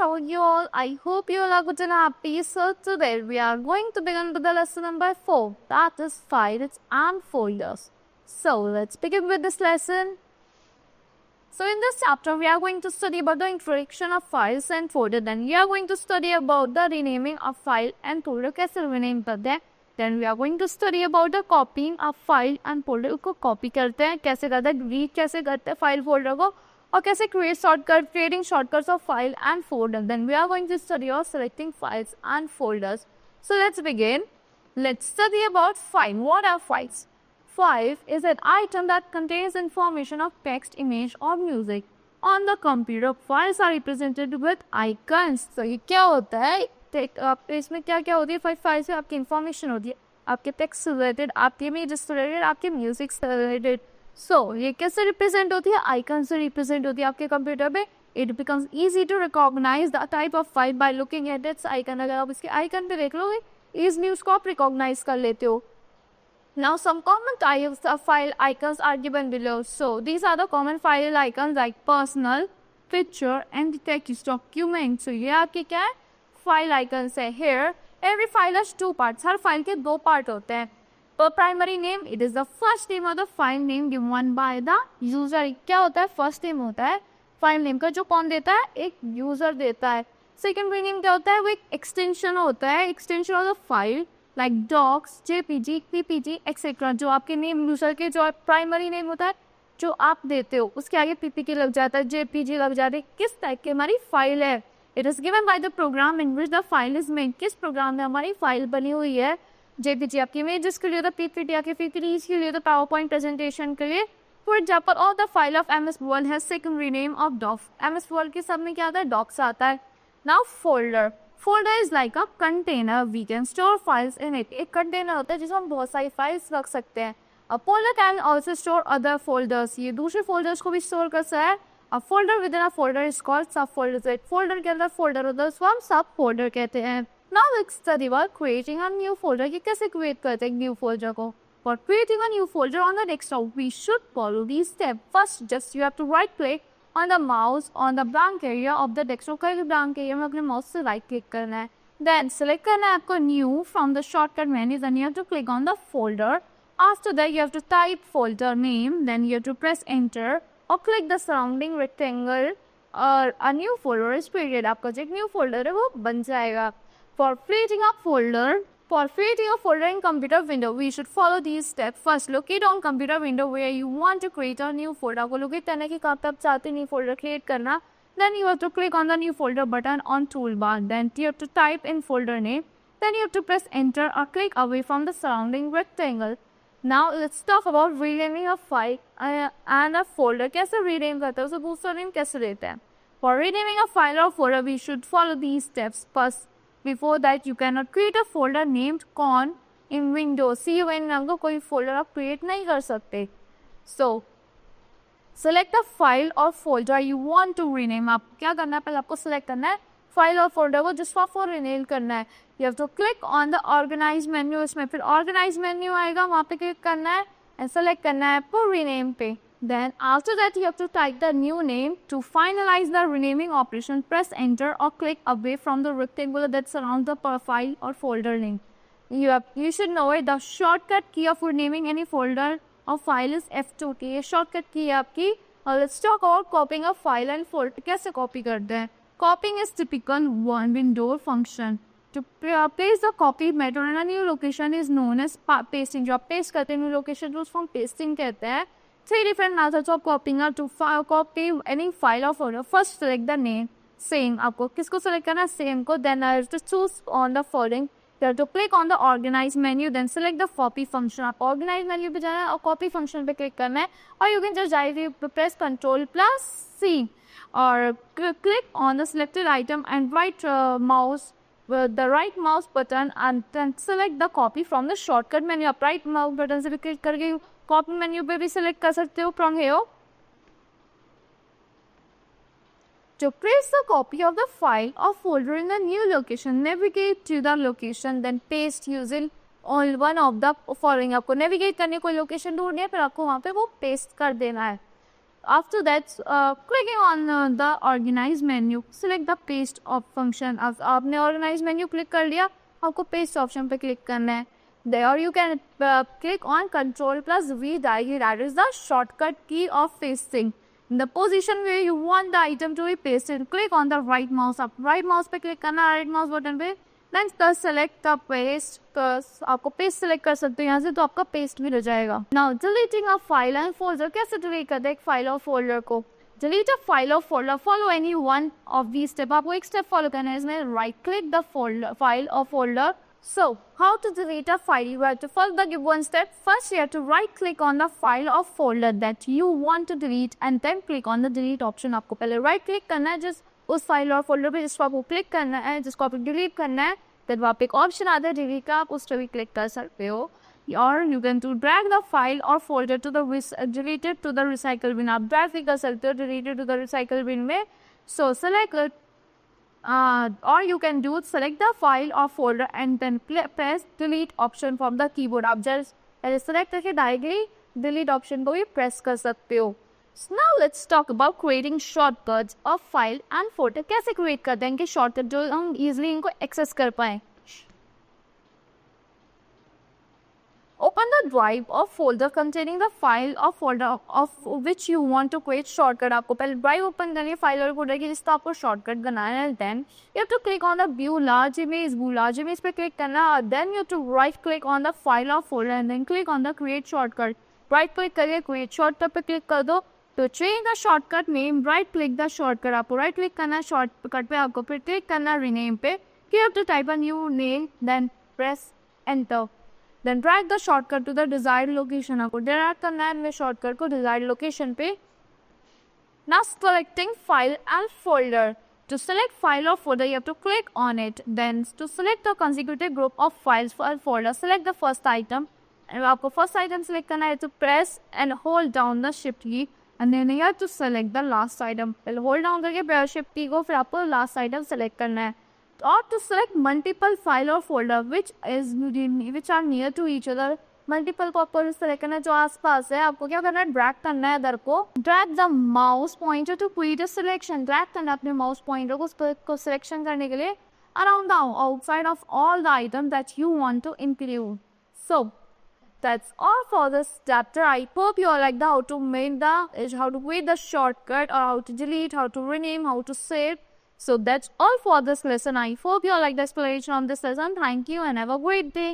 how are you all? I hope you all are good and happy. So today we are going to begin with the lesson number 4, that is files and folders. So let's begin with this lesson. So in this chapter we are going to study about the introduction of files and folder. Then we are going to study about the renaming of file and folder. कैसे rename करते हैं. Then we are going to study about the copying of file and folder. को copy करते हैं, कैसे करते हैं, read कैसे करते हैं file folder को, और कैसे creating shortcuts of file and folder. Then we are going to study about selecting files and folders. So let's begin. Let's study about file. What are files? File is an item that contains information of text, image or music. On the computer, files are represented with icons. So ये क्या होता है? इसमें क्या क्या होती है? File से आपकी इंफॉर्मेशन होती है, आपके टेक्स्ट से रिलेटेड, आपके इमेज से रिलेटेड, आपके म्यूजिक से रिलेटेड. सो ये कैसे रिप्रेजेंट होती है? आइकन से रिप्रेजेंट होती है आपके कंप्यूटर पे. It becomes easy to recognise the type of file by looking at its icon. अगर आप इसके आइकन पे देख लोगे, इजली उसको आप रिकॉग्नाइज कर लेते हो. Now some common types of file icons are given below. So these are the common file icons like personal, picture and text document. So ये आपके क्या है? File icons है. Here every file has two parts. Her file के दो part होते हैं. Per primary name, it is the first name of the file name given by the user. क्या होता है? First name होता है फाइल नेम का, जो कौन देता है? एक यूजर देता है. सेकेंडरी नेम क्या होता है? वो एक एक्सटेंशन होता है, extension of the file like docs, JPG, PPG et cetera. जो आपके नेम यूजर के जो प्राइमरी नेम होता है जो आप देते हो, उसके आगे पीपीके लग जाता है, जेपीजी लग जाता है. किस टाइप की हमारी फाइल है? It is given by the program in which the file is made. किस प्रोग्राम में हमारी फाइल बनी हुई है? जेपीजी आपकी इमेजेस के लिए होता है, पीपीटी आपके पीपीटीज के लिए होता है, पावर पॉइंट प्रेजेंटेशन के लिए. For example all the file of MS Word has secondary name of doc. MS Word के सब में क्या आता है? डॉक्स आता है. Now folder. Folder is like a container. We can store files in it. एक कंटेनर होता है जिसमें हम बहुत सारी फाइल्स रख सकते हैं. A folder can also store other folders. ये दूसरे फोल्डर्स को भी स्टोर कर सकता है. A folder with in a folder is called सब फोल्डर. एक फोल्डर के अंदर फोल्डर होता है, उसको हम सब फोल्डर कहते हैं. Now let's study about creating a new folder. कि कैसे create करते हैं new folder को? For creating a new folder on the desktop, we should follow these steps. First, just you have to right click on the mouse on the blank area of the desktop. कहीं blank area में अपने mouse से right click करना है. Then select करना है आपको new from the shortcut menu. Then you have to click on the folder. After that, you have to type folder name. Then you have to press enter or click the surrounding rectangle. और a new folder is created. आपका जो एक new folder है वो बन जाएगा. For creating a folder in computer window, we should follow these steps. First, locate on computer window where you want to create a new folder. आपको locate करना है कि कहाँ पे आप चाहते हैं new folder create करना. Then you have to click on the new folder button on toolbar. Then you have to type in folder name. Then you have to press enter or click away from the surrounding rectangle. Now let's talk about renaming a file and a folder. कैसे rename करते हैं? उसे दूसरा name कैसे देते हैं? For renaming a file or folder, we should follow these steps. First, before that, you cannot create a folder named con in Windows. CON नाम का कोई folder आप create नहीं कर सकते. So, select a file or folder you want to rename. आप क्या करना है? पहले आपको select करना है file और folder को जिसको आपको rename करना है. You have to click on the organize menu. इसमें फिर organize menu आएगा, वहाँ पे click करना है and select करना है आपको rename पे. Then after that, you have to type the new name. To finalize the renaming operation, press enter or click away from the rectangle that surrounds the file or folder name. You should know it. The shortcut key of renaming any folder or file is F2 key. ये shortcut key है आपकी. Let's talk about copying a file and folder. कैसे copy करते हैं? Copying is typical one window function. To place the copy method in a new location is known as pasting. जो आप paste करते हैं new location को उसको हम pasting कहते हैं. Three different methods of copying are to copy any file or folder. First, select the name. Same. आपको किसको select करना है? Same को. Then I have to choose on the following. You have to click on the organize menu. Then select the copy function. आप organize menu पे जाना है और copy function पे click करना है. Or you can just directly press Ctrl plus C. Or click on the selected item and right mouse with the right mouse button and then select the copy from the shortcut menu. आप right mouse button से भी click करके copy menu पे भी select कर सकते हो from here. To place the copy of the file or folder in a new location, navigate to the location, then paste using all one of the following. आपको navigate करने कोई location ढूंढनी है, फिर आपको वहाँ पे वो पेस्ट कर देना है. After that, clicking on the organize menu, select the paste of function. अब आपने organize menu click कर लिया, आपको paste option पे click करना है. There you can click on Control plus V directly. That is the shortcut key of pasting. In the position where you want the item to be pasted, click on the right mouse. आप right mouse पे click करना, right mouse button पे. Then select the paste. आपको paste select कर सकते हो यहाँ से, तो आपका paste भी हो जाएगा. Now deleting a file and folder. कैसे delete करते हैं एक file और folder को? Delete a file or folder. Follow any one of these steps. आपको एक step follow करना है इसमें. Right click the folder, file or folder. So, how to delete a file? You have to follow the given step. First, you have to right click on the file or folder that you want to delete and then click on the delete option. आपको पहले right click करना है जिस उस file और folder पे जिसको आपको क्लिक करना है, जिसको आपको डिलीट करना है, फिर वहाँ पे एक ऑप्शन आता है डिलीट का, आप उस पर भी क्लिक कर सकते हो. और you can to drag the file और folder to the deleted to the recycle bin. आप ड्रैग भी कर सकते हो deleted to the recycle bin में. So select or you can do select the file or folder and then press delete option from the keyboard. आप just पहले select करके directly delete option को भी press कर सकते हो. So now let's talk about creating shortcuts of file and folder. कैसे create करते हैं कि shortcut जो हम easily इनको access कर पाएं. Open the drive or folder containing the file or folder of which you want to create shortcut. आपको पहले drive open करनी है file और folder की जिसका आपको shortcut बनाना है. Then you have to click on the view large image पे click करना है. Then you have to right click on the file or folder and then click on the create shortcut. Right click करके create shortcut पे click कर दो. तो change the shortcut name, right click the shortcut. आपको right click करना है shortcut पे, आपको फिर click करना है rename पे. You have to type a new name, then press enter. Then drag the shortcut to the desired location. आपको drag करना है shortcut को desired location पे. Now selecting file and folder. To select file or folder, you have to click on it. Then to select a consecutive group of files or folder, select the first item. And आपको first item select करना है to press and hold down the shift key. And then you have to select the last item. पहले hold down करके press shift key को फिर आपको last item select करना है. Or to select multiple file or folder which are near to each other. Multiple को आपको select करना है जो आसपास है. आपको क्या करना है ड्रैग करना है इधर को. Drag the mouse pointer to create a selection. Drag करना है अपने माउस पॉइंटर को सिलेक्शन करने के लिए around the outside of all the item that you want to include. So that's all for this chapter. I hope you all like how to create the shortcut or how to delete, how to rename, how to save. So that's all for this lesson. I hope you all like the explanation on this lesson. Thank you and have a great day.